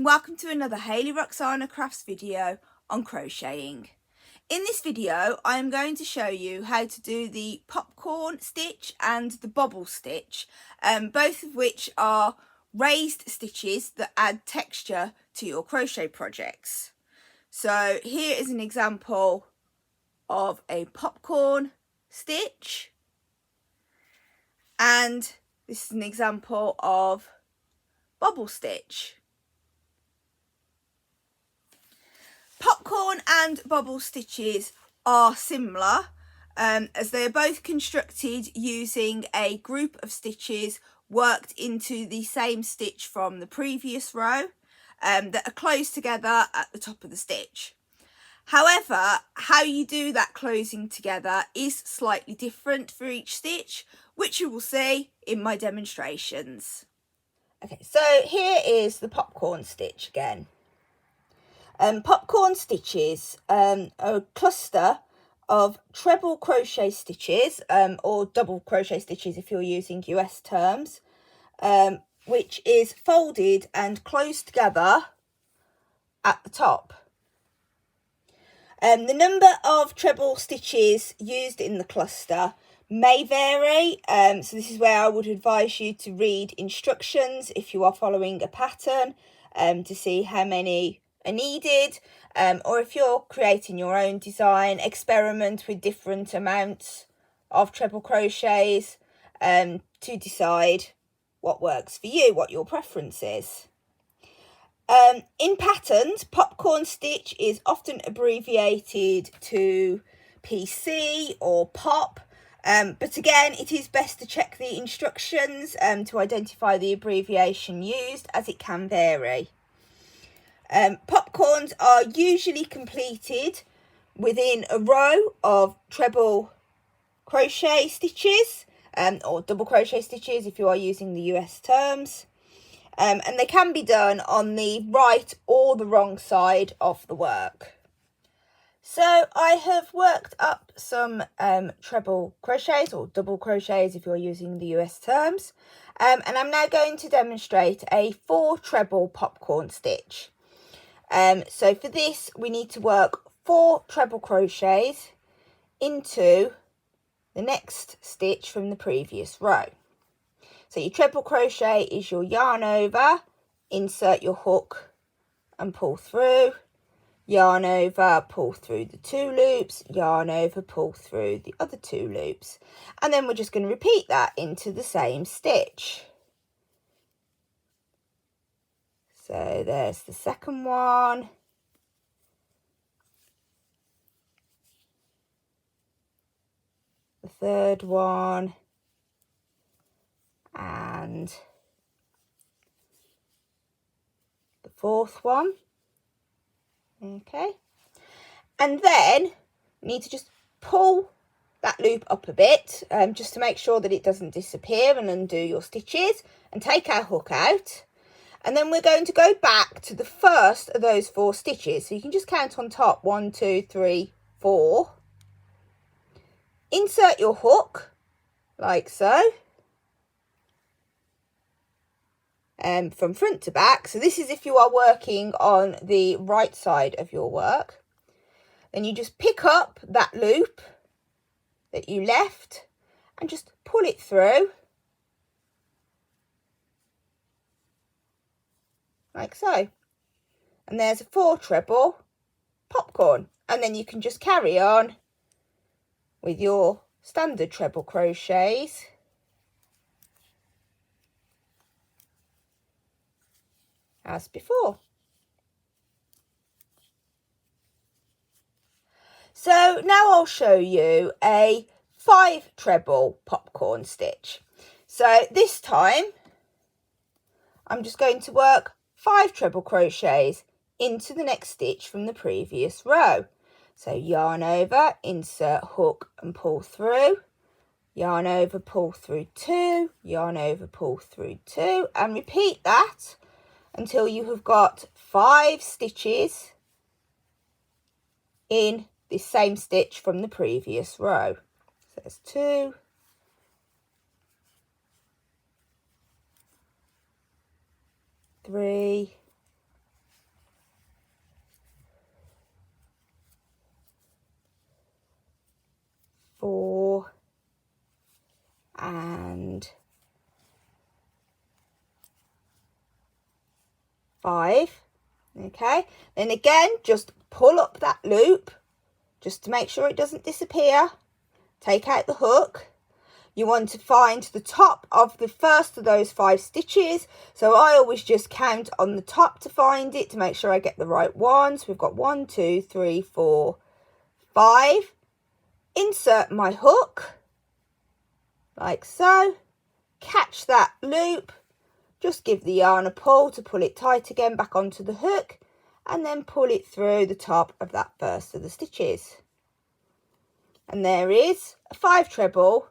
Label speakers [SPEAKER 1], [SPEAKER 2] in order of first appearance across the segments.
[SPEAKER 1] Welcome to another Hayley-Roxanna crafts video on crocheting. In this video I am going to show you how to do the popcorn stitch and the bobble stitch, both of which are raised stitches that add texture to your crochet projects. So here is an example of a popcorn stitch, and this is an example of bobble stitch. Popcorn and bobble stitches are similar as they are both constructed using a group of stitches worked into the same stitch from the previous row that are closed together at the top of the stitch. However, how you do that closing together is slightly different for each stitch, which you will see in my demonstrations. Okay, so here is the popcorn stitch again. Popcorn stitches are a cluster of treble crochet stitches or double crochet stitches if you're using US terms, which is folded and closed together at the top. The number of treble stitches used in the cluster may vary, so this is where I would advise you to read instructions if you are following a pattern to see how many are needed, or if you're creating your own design, experiment with different amounts of treble crochets to decide what works for you, what your preference is. In patterns, popcorn stitch is often abbreviated to PC or pop, but again it is best to check the instructions to identify the abbreviation used, as it can vary. Popcorns are usually completed within a row of treble crochet stitches or double crochet stitches if you are using the US terms, and they can be done on the right or the wrong side of the work. So I have worked up some treble crochets or double crochets if you're using the US terms, and I'm now going to demonstrate a 4 treble popcorn stitch. So for this we need to work 4 treble crochets into the next stitch from the previous row. So your treble crochet is your yarn over, insert your hook and pull through, yarn over, pull through the 2 loops, yarn over, pull through the other 2 loops, and then we're just going to repeat that into the same stitch. So there's the second one. The third one. And the 4th one. Okay. And then we need to just pull that loop up a bit, just to make sure that it doesn't disappear, and undo your stitches and take our hook out. And then we're going to go back to the first of those 4 stitches. So you can just count on top, 1, 2, 3, 4. Insert your hook like so. From front to back. So this is if you are working on the right side of your work. Then you just pick up that loop that you left and just pull it through. Like so. And there's a 4 treble popcorn, and then you can just carry on with your standard treble crochets as before. So now I'll show you a 5 treble popcorn stitch. So this time I'm just going to work 5 treble crochets into the next stitch from the previous row. So yarn over, insert hook and pull through, yarn over, pull through 2, yarn over, pull through 2, and repeat that until you have got 5 stitches in this same stitch from the previous row. So there's 2, 3, 4 and 5. Okay, then again just pull up that loop just to make sure it doesn't disappear. Take out the hook. You want to find the top of the first of those 5 stitches, so I always just count on the top to find it to make sure I get the right one. So we've got 1, 2, 3, 4, 5. Insert my hook like so, catch that loop, just give the yarn a pull to pull it tight again back onto the hook, and then pull it through the top of that first of the stitches. And there is a 5 treble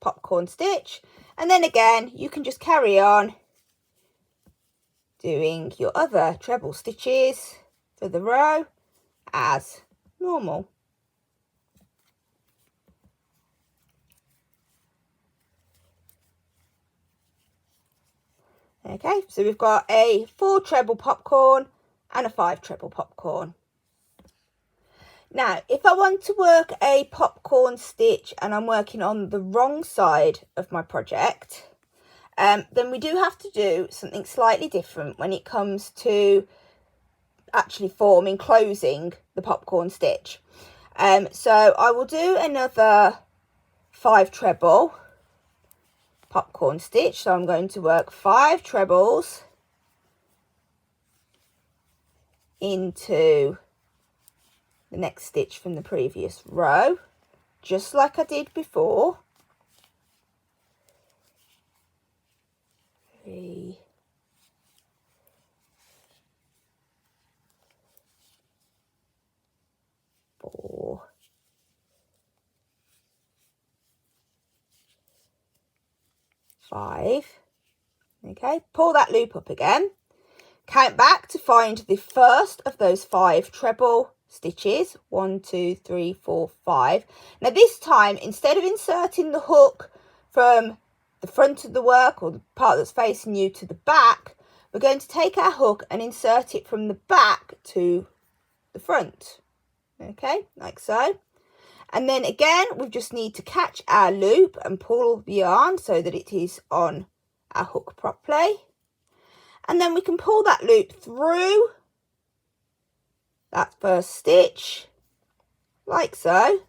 [SPEAKER 1] popcorn stitch, and then again you can just carry on doing your other treble stitches for the row as normal. Okay, so we've got a 4 treble popcorn and a 5 treble popcorn. Now, if I want to work a popcorn stitch and I'm working on the wrong side of my project, then we do have to do something slightly different when it comes to actually closing the popcorn stitch. So I will do another 5 treble popcorn stitch. So I'm going to work 5 trebles into the next stitch from the previous row, just like I did before. 3, 4, 5. Okay, pull that loop up again, count back to find the first of those 5 treble stitches. 1, 2, 3, 4, 5. Now this time, instead of inserting the hook from the front of the work or the part that's facing you to the back, we're going to take our hook and insert it from the back to the front. Okay, like so. And then again, we just need to catch our loop and pull the yarn so that it is on our hook properly. And then we can pull that loop through that first stitch, like so.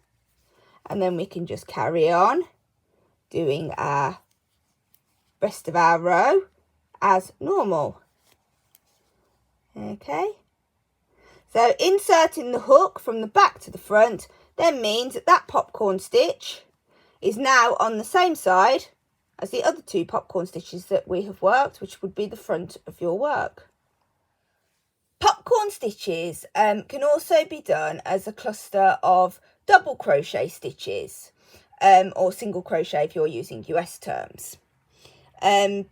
[SPEAKER 1] And then we can just carry on doing our rest of our row as normal. Okay. So inserting the hook from the back to the front then means that that popcorn stitch is now on the same side as the other 2 popcorn stitches that we have worked, which would be the front of your work. Popcorn stitches can also be done as a cluster of double crochet stitches, or single crochet if you're using US terms. Again,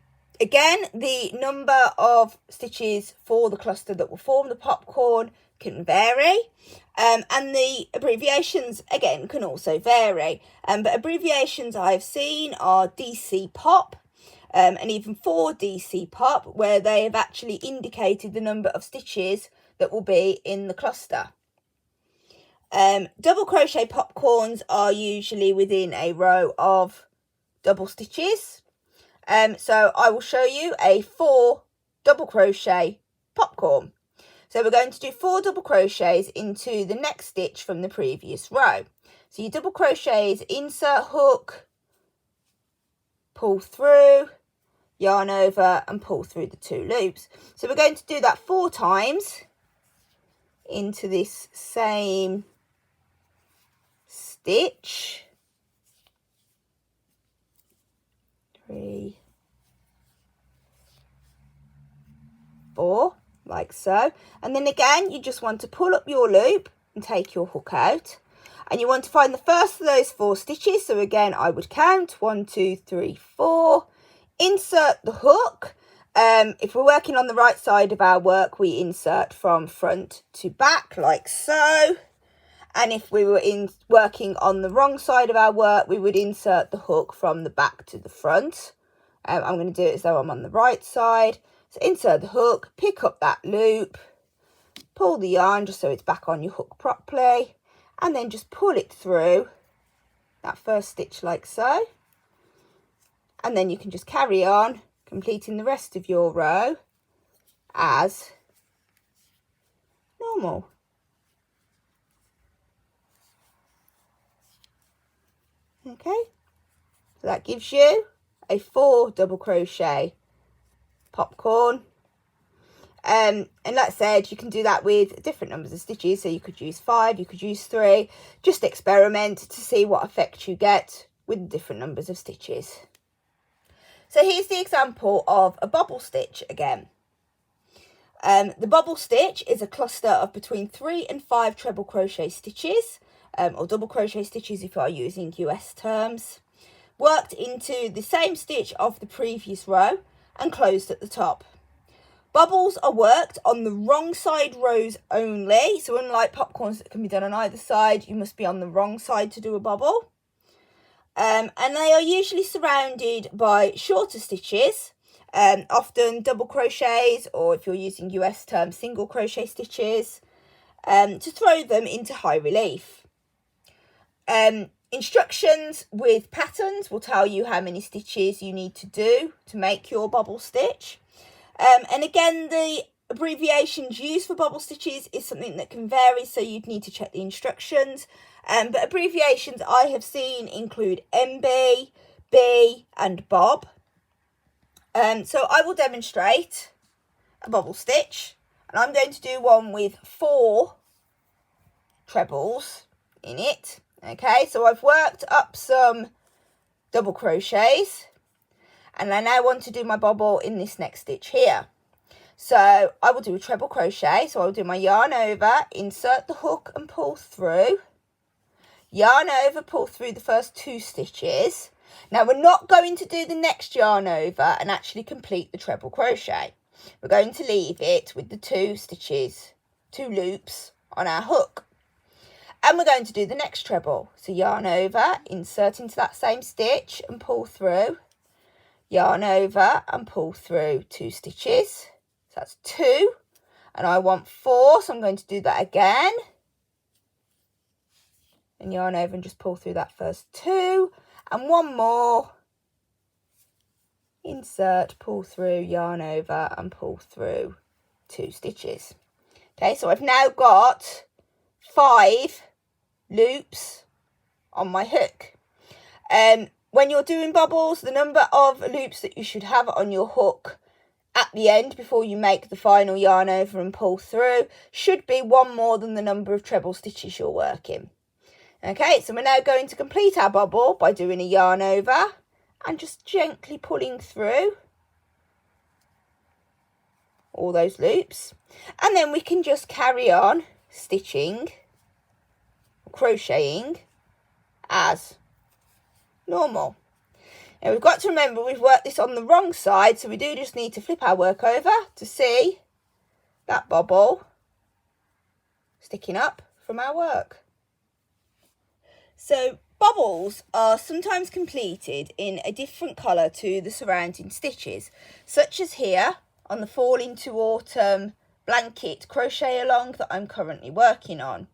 [SPEAKER 1] the number of stitches for the cluster that will form the popcorn can vary, and the abbreviations again can also vary, but abbreviations I've seen are DC pop, and even 4 DC pop, where they have actually indicated the number of stitches that will be in the cluster. Double crochet popcorns are usually within a row of double stitches, so I will show you a 4 double crochet popcorn. So we're going to do 4 double crochets into the next stitch from the previous row. So your double crochets, insert hook, pull through, yarn over and pull through the 2 loops. So we're going to do that 4 times into this same stitch. 3, 4, like so. And then again, you just want to pull up your loop and take your hook out. And you want to find the first of those 4 stitches. So again, I would count 1, 2, 3, 4. Insert the hook. If we're working on the right side of our work, we insert from front to back, like so. And if we were working on the wrong side of our work, we would insert the hook from the back to the front. I'm going to do it as though I'm on the right side. So insert the hook, pick up that loop, pull the yarn just so it's back on your hook properly, and then just pull it through that first stitch like so, and then you can just carry on completing the rest of your row as normal. Okay, so that gives you a 4 double crochet popcorn. And like I said, you can do that with different numbers of stitches, so you could use 5, you could use 3. Just experiment to see what effect you get with different numbers of stitches. So here's the example of a bobble stitch again. The bobble stitch is a cluster of between 3 and 5 treble crochet stitches, or double crochet stitches if you are using US terms, worked into the same stitch of the previous row and closed at the top. Bobbles are worked on the wrong side rows only, so unlike popcorns that can be done on either side, you must be on the wrong side to do a bobble. And they are usually surrounded by shorter stitches, often double crochets, or if you're using US terms, single crochet stitches, to throw them into high relief. Instructions with patterns will tell you how many stitches you need to do to make your bobble stitch. And again, the abbreviations used for bobble stitches is something that can vary, so you'd need to check the instructions. But abbreviations I have seen include MB, B and Bob. So I will demonstrate a bobble stitch, and I'm going to do one with 4 trebles in it. Okay, so I've worked up some double crochets, and I now want to do my bobble in this next stitch here. So I will do a treble crochet, so I'll do my yarn over, insert the hook and pull through, yarn over, pull through the first 2 stitches. Now we're not going to do the next yarn over and actually complete the treble crochet. We're going to leave it with the 2 stitches, 2 loops on our hook. And we're going to do the next treble. So yarn over, insert into that same stitch and pull through, yarn over and pull through 2 stitches. So that's 2, and I want 4, so I'm going to do that again. And yarn over and just pull through that first 2, and 1 more. Insert, pull through, yarn over and pull through 2 stitches. Okay, so I've now got 5 loops on my hook. When you're doing bobbles, the number of loops that you should have on your hook at the end before you make the final yarn over and pull through should be 1 more than the number of treble stitches you're working. Okay, so we're now going to complete our bobble by doing a yarn over and just gently pulling through all those loops, and then we can just carry on stitching, crocheting as normal. Now we've got to remember we've worked this on the wrong side, so we do just need to flip our work over to see that bobble sticking up from our work. So bobbles are sometimes completed in a different colour to the surrounding stitches, such as here on the fall into autumn blanket crochet along that I'm currently working on.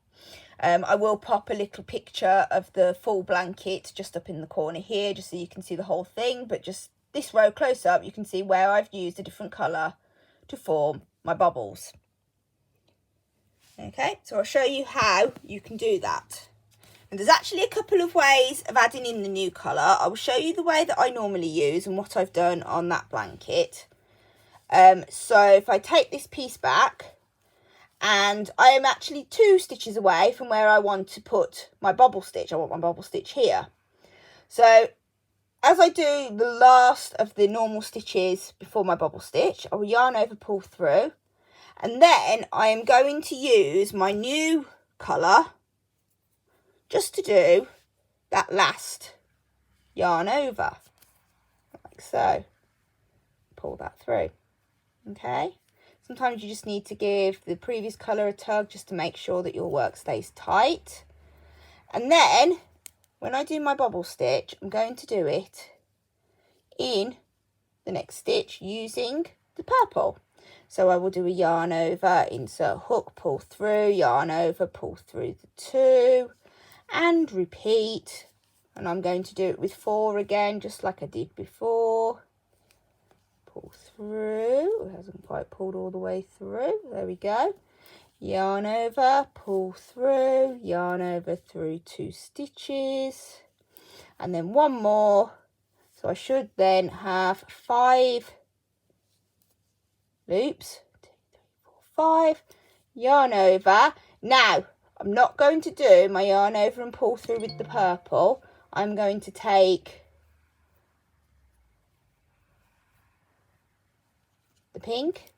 [SPEAKER 1] I will pop a little picture of the full blanket just up in the corner here, just so you can see the whole thing, but just this row close up, you can see where I've used a different colour to form my bobbles. Okay, so I'll show you how you can do that. And there's actually a couple of ways of adding in the new colour. I will show you the way that I normally use and what I've done on that blanket. So if I take this piece back, and I am actually 2 stitches away from where I want to put my bobble stitch. I want my bobble stitch here. So as I do the last of the normal stitches before my bobble stitch, I will yarn over, pull through, and then I am going to use my new colour just to do that last yarn over, like so. Pull that through. Okay. Sometimes you just need to give the previous colour a tug just to make sure that your work stays tight. And then when I do my bobble stitch, I'm going to do it in the next stitch using the purple. So I will do a yarn over, insert hook, pull through, yarn over, pull through the 2, and repeat And I'm going to do it with 4 again, just like I did before. Pull through. It hasn't quite pulled all the way through. There we go. Yarn over, pull through, yarn over through 2 stitches, and then 1 more. So I should then have 5 loops. 2, 3, 4, 5. Yarn over. Now, I'm not going to do my yarn over and pull through with the purple. I'm going to take the pink,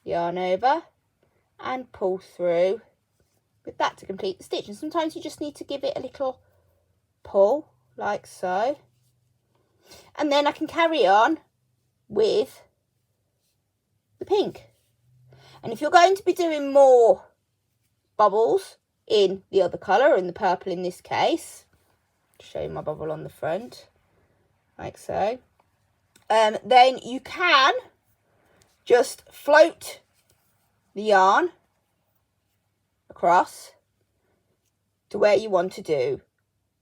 [SPEAKER 1] yarn over, and pull through with that to complete the stitch. And sometimes you just need to give it a little pull, like so. And then I can carry on with the pink. And if you're going to be doing more bubbles in the other colour, in the purple in this case, show you my bubble on the front, like so, then you can just float the yarn across to where you want to do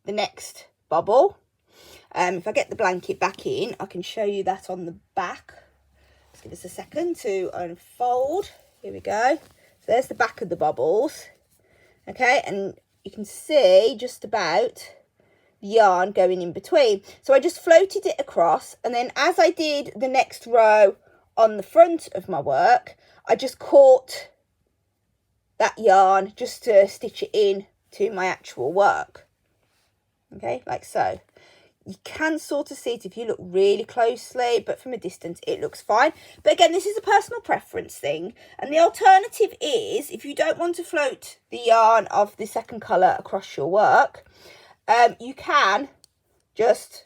[SPEAKER 1] the next bubble. If I get the blanket back in, I can show you that on the back. Just give us a second to unfold. Here we go. So there's the back of the bubbles. Okay, and you can see just about the yarn going in between. So I just floated it across, and then as I did the next row on the front of my work, I just caught that yarn just to stitch it in to my actual work. Okay, like so. You can sort of see it if you look really closely, but from a distance it looks fine. But again, this is a personal preference thing. And the alternative is, if you don't want to float the yarn of the second colour across your work, you can just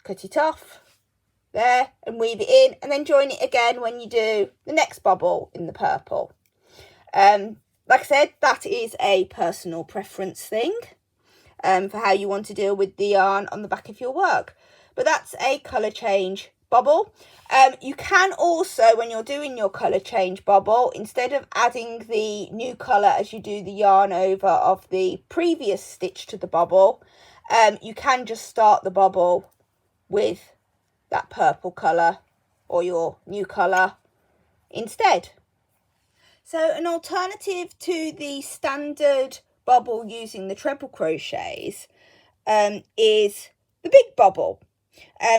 [SPEAKER 1] cut it off there and weave it in, and then join it again when you do the next bubble in the purple. Like I said, that is a personal preference thing. For how you want to deal with the yarn on the back of your work. But that's a colour change bubble. You can also, when you're doing your colour change bubble, instead of adding the new colour as you do the yarn over of the previous stitch to the bubble, you can just start the bubble with that purple colour or your new colour instead. So an alternative to the standard bubble using the treble crochets is the big bubble,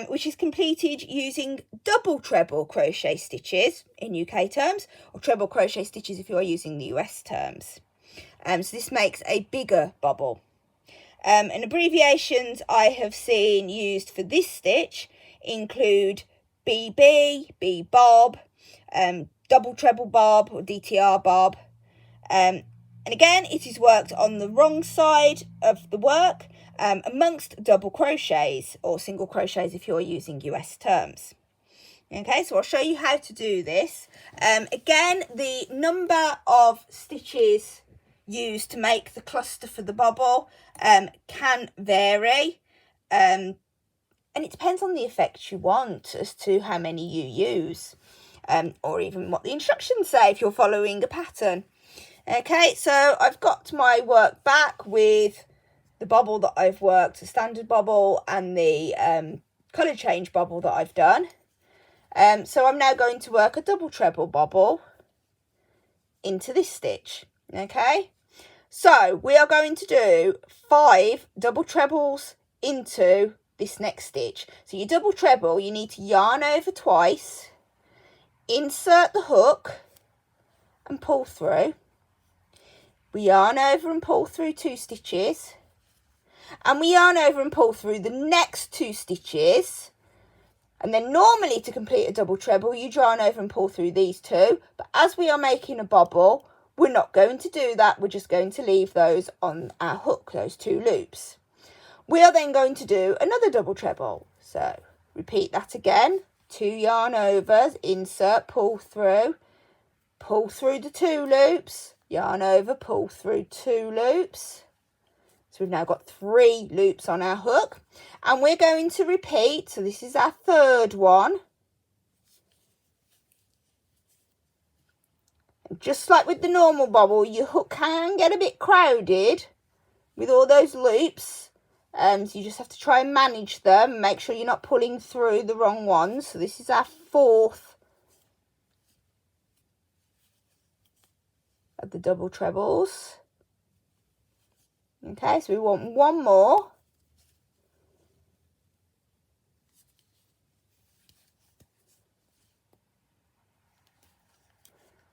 [SPEAKER 1] which is completed using double treble crochet stitches in UK terms, or treble crochet stitches if you are using the US terms. So this makes a bigger bubble. And abbreviations I have seen used for this stitch include BB, B-bob, double treble bob or DTR bob. And again, it is worked on the wrong side of the work amongst double crochets or single crochets if you're using US terms. Okay, so I'll show you how to do this. Again, the number of stitches used to make the cluster for the bubble can vary. And it depends on the effect you want as to how many you use, or even what the instructions say if you're following a pattern. Okay, so I've got my work back with the bubble that I've worked, the standard bubble and the colour change bubble that I've done. So I'm now going to work a double treble bubble into this stitch. Okay, so we are going to do 5 double trebles into this next stitch. So your double treble, you need to yarn over twice, insert the hook and pull through. We yarn over and pull through 2 stitches, and we yarn over and pull through the next 2 stitches. And then normally to complete a double treble, you yarn over and pull through these 2, but as we are making a bubble, we're not going to do that. We're just going to leave those on our hook, those 2 loops. We are then going to do another double treble. So repeat that again. 2 yarn overs, insert, pull through the 2 loops, yarn over, pull through 2 loops. So we've now got 3 loops on our hook, and we're going to repeat. So this is our 3rd one. And just like with the normal bubble, your hook can get a bit crowded with all those loops. So you just have to try and manage them, make sure you're not pulling through the wrong ones. So this is our 4th of the double trebles. Okay, so we want one more.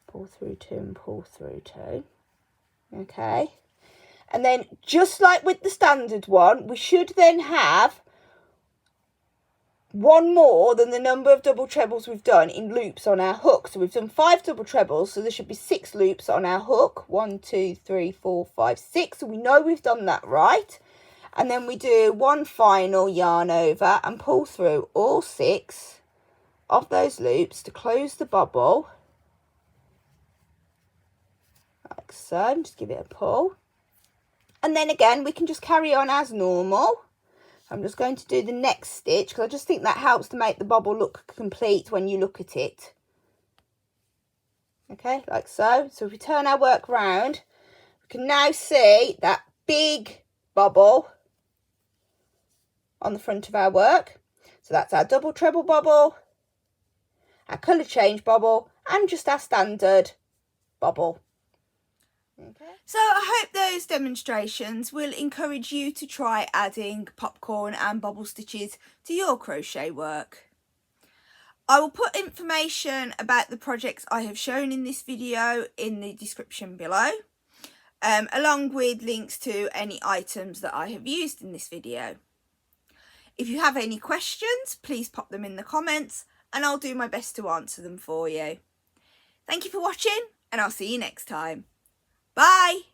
[SPEAKER 1] Pull through 2 and pull through 2. Okay, and then just like with the standard one, we should then have one more than the number of double trebles we've done in loops on our hook. So we've done 5 double trebles, so there should be 6 loops on our hook. 1, 2, 3, 4, 5, 6. So we know we've done that right. And then we do one final yarn over and pull through all 6 of those loops to close the bobble. Like so, just give it a pull. And then again, we can just carry on as normal. I'm just going to do the next stitch because I just think that helps to make the bobble look complete when you look at it. Okay, like so. So if we turn our work round, we can now see that big bobble on the front of our work. So that's our double treble bobble, our colour change bobble, and just our standard bobble. Okay. So I hope those demonstrations will encourage you to try adding popcorn and bobble stitches to your crochet work. I will put information about the projects I have shown in this video in the description below, along with links to any items that I have used in this video. If you have any questions, please pop them in the comments and I'll do my best to answer them for you. Thank you for watching and I'll see you next time. Bye!